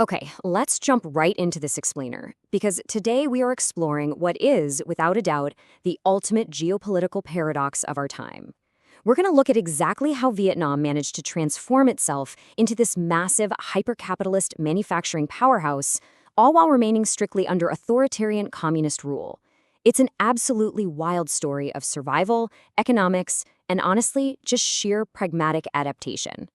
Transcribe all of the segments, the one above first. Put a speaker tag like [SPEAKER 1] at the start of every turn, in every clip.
[SPEAKER 1] Okay, let's jump right into this explainer, because today we are exploring what is, without a doubt, the ultimate geopolitical paradox of our time. We're going to look at exactly how Vietnam managed to transform itself into this massive hyper-capitalist manufacturing powerhouse, all while remaining strictly under authoritarian communist rule. It's an absolutely wild story of survival, economics, and honestly, just sheer pragmatic adaptation.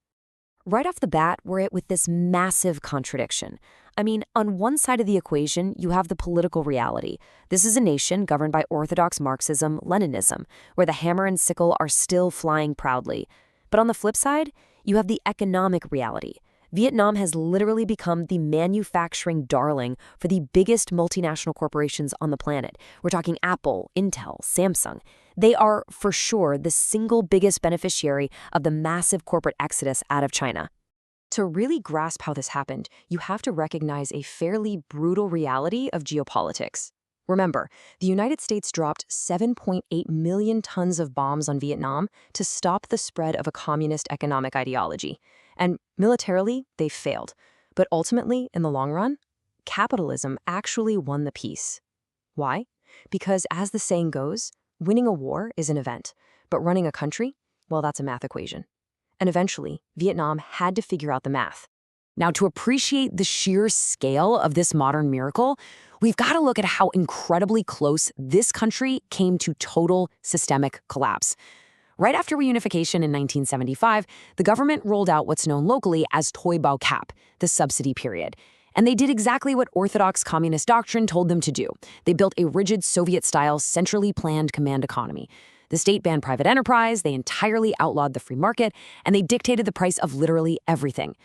[SPEAKER 1] Right off the bat, we're hit with this massive contradiction. I mean, on one side of the equation, you have the political reality. This is a nation governed by orthodox Marxism, Leninism, where the hammer and sickle are still flying proudly. But on the flip side, you have the economic reality. Vietnam has literally become the manufacturing darling for the biggest multinational corporations on the planet. We're talking Apple, Intel, Samsung. They are, for sure, the single biggest beneficiary of the massive corporate exodus out of China. To really grasp how this happened, you have to recognize a fairly brutal reality of geopolitics. Remember, the United States dropped 7.8 million tons of bombs on Vietnam to stop the spread of a communist economic ideology. And militarily, they failed. But ultimately, in the long run, capitalism actually won the peace. Why? Because as the saying goes, winning a war is an event, but running a country, well, that's a math equation. And eventually, Vietnam had to figure out the math. Now, to appreciate the sheer scale of this modern miracle, we've got to look at how incredibly close this country came to total systemic collapse. Right after reunification in 1975, the government rolled out what's known locally as Thoi Bao Cap, the subsidy period. And they did exactly what orthodox communist doctrine told them to do. They built a rigid Soviet-style, centrally planned command economy. The state banned private enterprise, they entirely outlawed the free market, and they dictated the price of literally everything.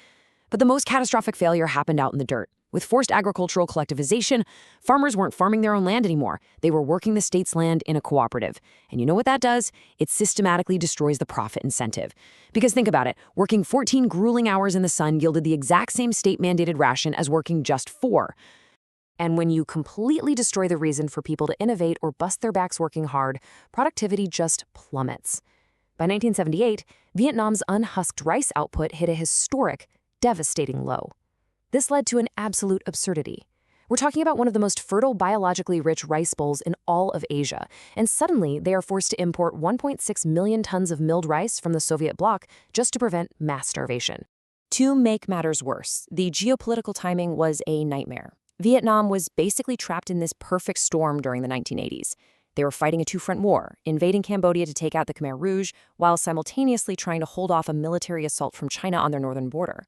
[SPEAKER 1] But the most catastrophic failure happened out in the dirt. With forced agricultural collectivization, farmers weren't farming their own land anymore. They were working the state's land in a cooperative. And you know what that does? It systematically destroys the profit incentive. Because think about it, working 14 grueling hours in the sun yielded the exact same state-mandated ration as working just 4. And when you completely destroy the reason for people to innovate or bust their backs working hard, productivity just plummets. By 1978, Vietnam's unhusked rice output hit a historic, devastating low. This led to an absolute absurdity. We're talking about one of the most fertile, biologically rich rice bowls in all of Asia, and suddenly they are forced to import 1.6 million tons of milled rice from the Soviet bloc just to prevent mass starvation. To make matters worse, the geopolitical timing was a nightmare. Vietnam was basically trapped in this perfect storm during the 1980s. They were fighting a two-front war, invading Cambodia to take out the Khmer Rouge, while simultaneously trying to hold off a military assault from China on their northern border.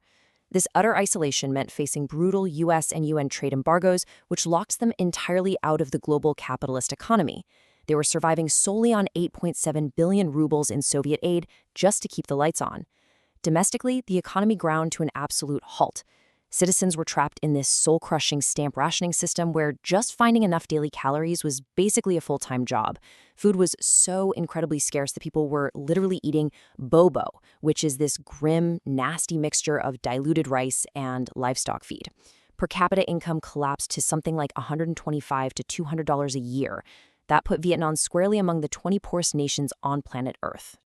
[SPEAKER 1] This utter isolation meant facing brutal US and UN trade embargoes, which locked them entirely out of the global capitalist economy. They were surviving solely on 8.7 billion rubles in Soviet aid just to keep the lights on. Domestically, the economy ground to an absolute halt. Citizens were trapped in this soul-crushing stamp rationing system where just finding enough daily calories was basically a full-time job. Food was so incredibly scarce that people were literally eating bobo, which is this grim, nasty mixture of diluted rice and livestock feed. Per capita income collapsed to something like $125 to $200 a year. That put Vietnam squarely among the 20 poorest nations on planet Earth.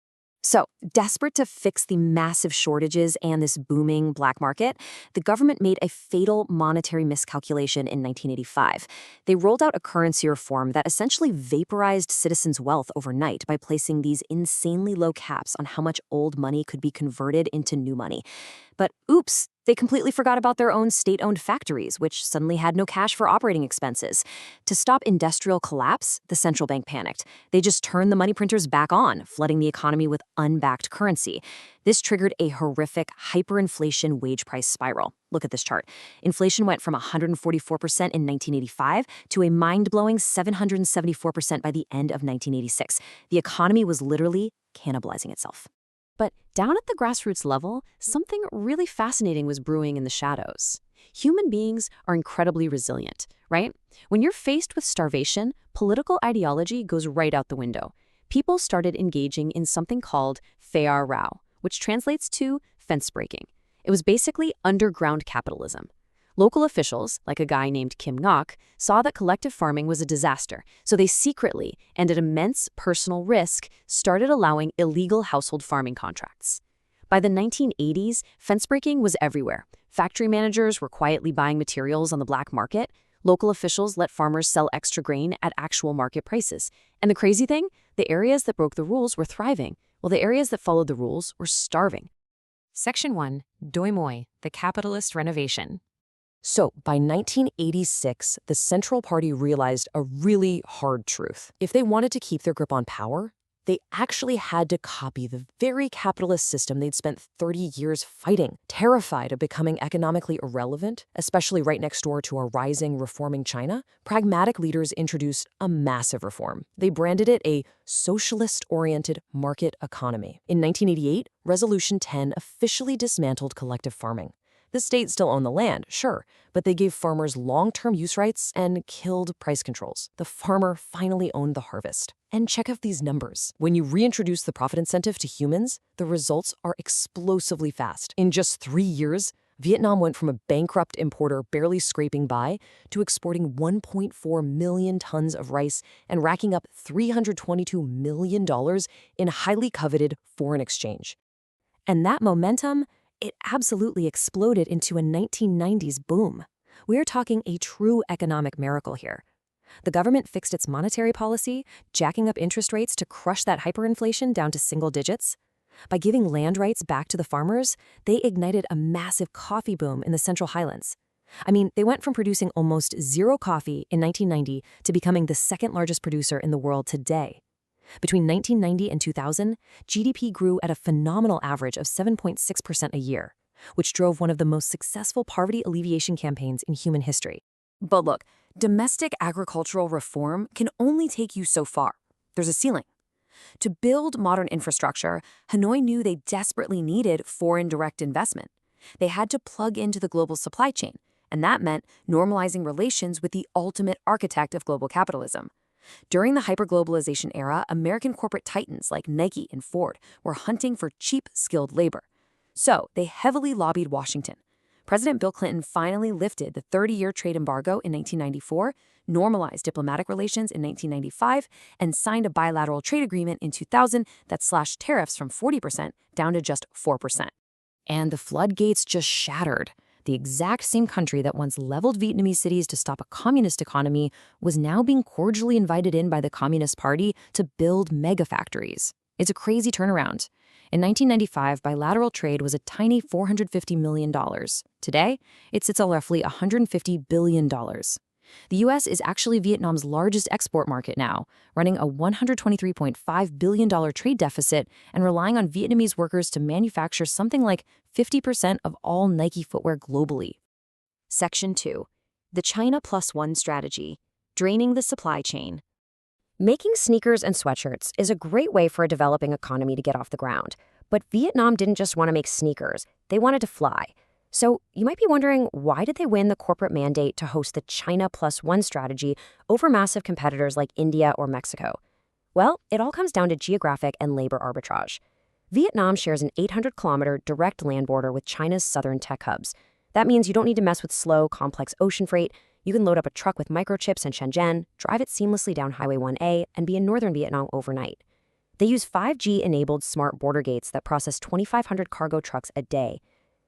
[SPEAKER 1] So, desperate to fix the massive shortages and this booming black market, the government made a fatal monetary miscalculation in 1985. They rolled out a currency reform that essentially vaporized citizens' wealth overnight by placing these insanely low caps on how much old money could be converted into new money. But oops, they completely forgot about their own state-owned factories, which suddenly had no cash for operating expenses. To stop industrial collapse, the central bank panicked. They just turned the money printers back on, flooding the economy with unbacked currency. This triggered a horrific hyperinflation wage price spiral. Look at this chart. Inflation went from 144% in 1985 to a mind-blowing 774% by the end of 1986. The economy was literally cannibalizing itself. But down at the grassroots level, something really fascinating was brewing in the shadows. Human beings are incredibly resilient, right? When you're faced with starvation, political ideology goes right out the window. People started engaging in something called Pha Rao, which translates to fence breaking. It was basically underground capitalism. Local officials, like a guy named Kim Ngoc, saw that collective farming was a disaster, so they secretly, and at immense personal risk, started allowing illegal household farming contracts. By the 1980s, fence breaking was everywhere. Factory managers were quietly buying materials on the black market. Local officials let farmers sell extra grain at actual market prices. And the crazy thing? The areas that broke the rules were thriving, while the areas that followed the rules were starving. Section 1. Doi Moi, the capitalist renovation. So, by 1986, the Central Party realized a really hard truth. If they wanted to keep their grip on power, they actually had to copy the very capitalist system they'd spent 30 years fighting. Terrified of becoming economically irrelevant, especially right next door to a rising, reforming China, pragmatic leaders introduced a massive reform. They branded it a socialist-oriented market economy. In 1988, Resolution 10 officially dismantled collective farming. The state still owned the land, sure, but they gave farmers long-term use rights and killed price controls. The farmer finally owned the harvest. And check out these numbers. When you reintroduce the profit incentive to humans, the results are explosively fast. In just 3 years, Vietnam went from a bankrupt importer barely scraping by to exporting 1.4 million tons of rice and racking up $322 million in highly coveted foreign exchange. And that momentum, it absolutely exploded into a 1990s boom. We're talking a true economic miracle here. The government fixed its monetary policy, jacking up interest rates to crush that hyperinflation down to single digits. By giving land rights back to the farmers, they ignited a massive coffee boom in the Central Highlands. I mean, they went from producing almost zero coffee in 1990 to becoming the second largest producer in the world today. Between 1990 and 2000, GDP grew at a phenomenal average of 7.6% a year, which drove one of the most successful poverty alleviation campaigns in human history. But look, domestic agricultural reform can only take you so far. There's a ceiling. To build modern infrastructure, Hanoi knew they desperately needed foreign direct investment. They had to plug into the global supply chain, and that meant normalizing relations with the ultimate architect of global capitalism. During the hyperglobalization era, American corporate titans like Nike and Ford were hunting for cheap, skilled labor. So they heavily lobbied Washington. President Bill Clinton finally lifted the 30-year trade embargo in 1994, normalized diplomatic relations in 1995, and signed a bilateral trade agreement in 2000 that slashed tariffs from 40% down to just 4%. And the floodgates just shattered. The exact same country that once leveled Vietnamese cities to stop a communist economy was now being cordially invited in by the Communist Party to build mega factories. It's a crazy turnaround. In 1995, bilateral trade was a tiny $450 million. Today, it sits at roughly $150 billion. The U.S. is actually Vietnam's largest export market now, running a $123.5 billion trade deficit and relying on Vietnamese workers to manufacture something like 50% of all Nike footwear globally. Section 2. The China Plus One Strategy, Draining the Supply Chain. Making sneakers and sweatshirts is a great way for a developing economy to get off the ground. But Vietnam didn't just want to make sneakers, they wanted to fly. So you might be wondering, why did they win the corporate mandate to host the China Plus One strategy over massive competitors like India or Mexico? Well, it all comes down to geographic and labor arbitrage. Vietnam shares an 800-kilometer direct land border with China's southern tech hubs. That means you don't need to mess with slow, complex ocean freight. You can load up a truck with microchips in Shenzhen, drive it seamlessly down Highway 1A, and be in northern Vietnam overnight. They use 5G-enabled smart border gates that process 2,500 cargo trucks a day.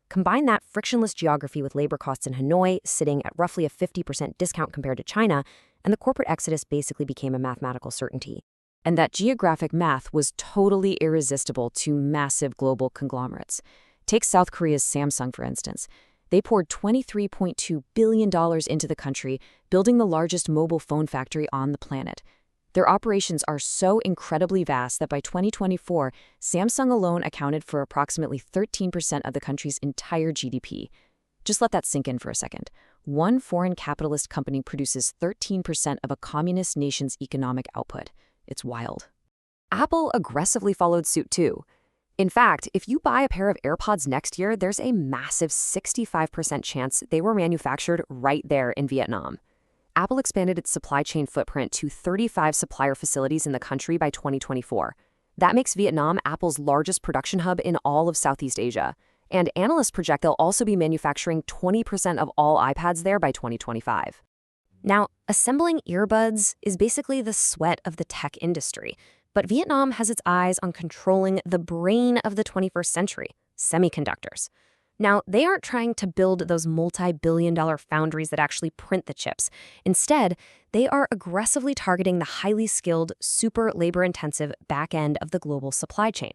[SPEAKER 1] Combine that frictionless geography with labor costs in Hanoi sitting at roughly a 50% discount compared to China, and the corporate exodus basically became a mathematical certainty. And that geographic math was totally irresistible to massive global conglomerates. Take South Korea's Samsung, for instance. They poured $23.2 billion into the country, building the largest mobile phone factory on the planet. Their operations are so incredibly vast that by 2024, Samsung alone accounted for approximately 13% of the country's entire GDP. Just let that sink in for a second. One foreign capitalist company produces 13% of a communist nation's economic output. It's wild. Apple aggressively followed suit too. In fact, if you buy a pair of AirPods next year, there's a massive 65% chance they were manufactured right there in Vietnam. Apple expanded its supply chain footprint to 35 supplier facilities in the country by 2024. That makes Vietnam Apple's largest production hub in all of Southeast Asia. And analysts project they'll also be manufacturing 20% of all iPads there by 2025. Now, assembling earbuds is basically the sweat of the tech industry. But Vietnam has its eyes on controlling the brain of the 21st century, semiconductors. Now, they aren't trying to build those multi-billion-dollar foundries that actually print the chips. Instead, they are aggressively targeting the highly skilled, super labor-intensive back end of the global supply chain.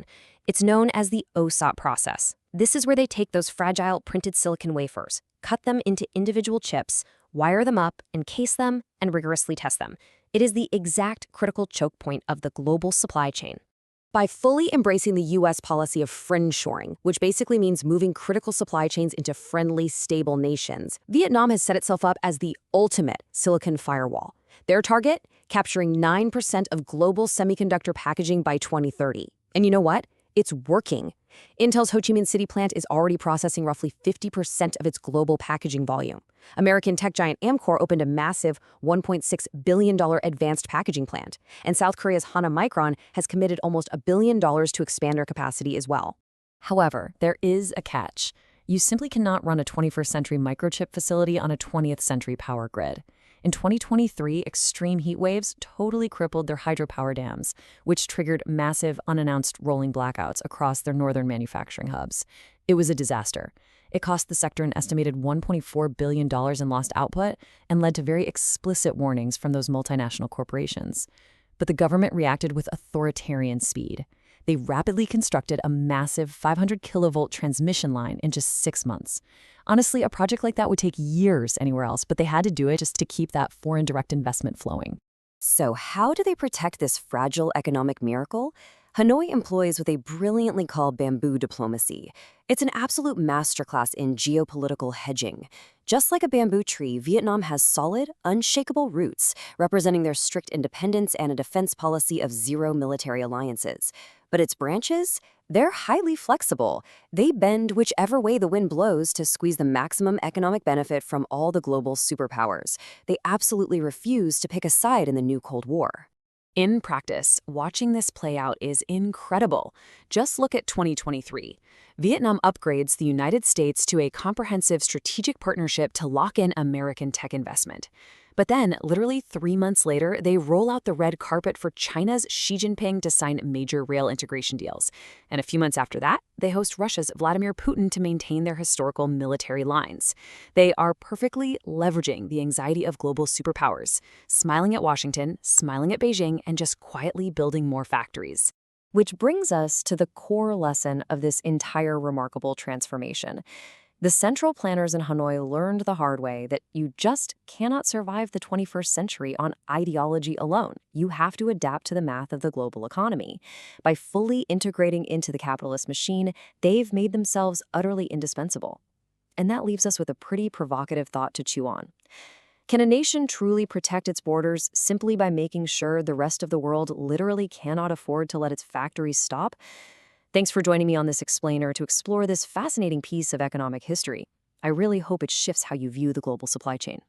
[SPEAKER 1] It's known as the OSAT process. This is where they take those fragile printed silicon wafers, cut them into individual chips, wire them up, encase them, and rigorously test them. It is the exact critical choke point of the global supply chain. By fully embracing the U.S. policy of friendshoring, which basically means moving critical supply chains into friendly, stable nations, Vietnam has set itself up as the ultimate silicon firewall. Their target? Capturing 9% of global semiconductor packaging by 2030. And you know what? It's working. Intel's Ho Chi Minh City plant is already processing roughly 50% of its global packaging volume. American tech giant Amcor opened a massive $1.6 billion advanced packaging plant. And South Korea's Hana Micron has committed almost $1 billion to expand their capacity as well.
[SPEAKER 2] However, there is a catch. You simply cannot run a 21st century microchip facility on a 20th century power grid. In 2023, extreme heat waves totally crippled their hydropower dams, which triggered massive, unannounced rolling blackouts across their northern manufacturing hubs. It was a disaster. It cost the sector an estimated $1.4 billion in lost output and led to very explicit warnings from those multinational corporations. But the government reacted with authoritarian speed. They rapidly constructed a massive 500 kilovolt transmission line in just 6 months. Honestly, a project like that would take years anywhere else, but they had to do it just to keep that foreign direct investment flowing.
[SPEAKER 1] So how do they protect this fragile economic miracle? Hanoi employs what they brilliantly call bamboo diplomacy. It's an absolute masterclass in geopolitical hedging. Just like a bamboo tree, Vietnam has solid, unshakable roots, representing their strict independence and a defense policy of zero military alliances. But its branches? They're highly flexible. They bend whichever way the wind blows to squeeze the maximum economic benefit from all the global superpowers. They absolutely refuse to pick a side in the new Cold War. In practice, watching this play out is incredible. Just look at 2023. Vietnam upgrades the United States to a comprehensive strategic partnership to lock in American tech investment. But then, literally 3 months later, they roll out the red carpet for China's Xi Jinping to sign major rail integration deals. And a few months after that, they host Russia's Vladimir Putin to maintain their historical military lines. They are perfectly leveraging the anxiety of global superpowers, smiling at Washington, smiling at Beijing, and just quietly building more factories. Which brings us to the core lesson of this entire remarkable transformation. The central planners in Hanoi learned the hard way that you just cannot survive the 21st century on ideology alone. You have to adapt to the math of the global economy. By fully integrating into the capitalist machine, they've made themselves utterly indispensable. And that leaves us with a pretty provocative thought to chew on. Can a nation truly protect its borders simply by making sure the rest of the world literally cannot afford to let its factories stop? Thanks for joining me on this explainer to explore this fascinating piece of economic history. I really hope it shifts how you view the global supply chain.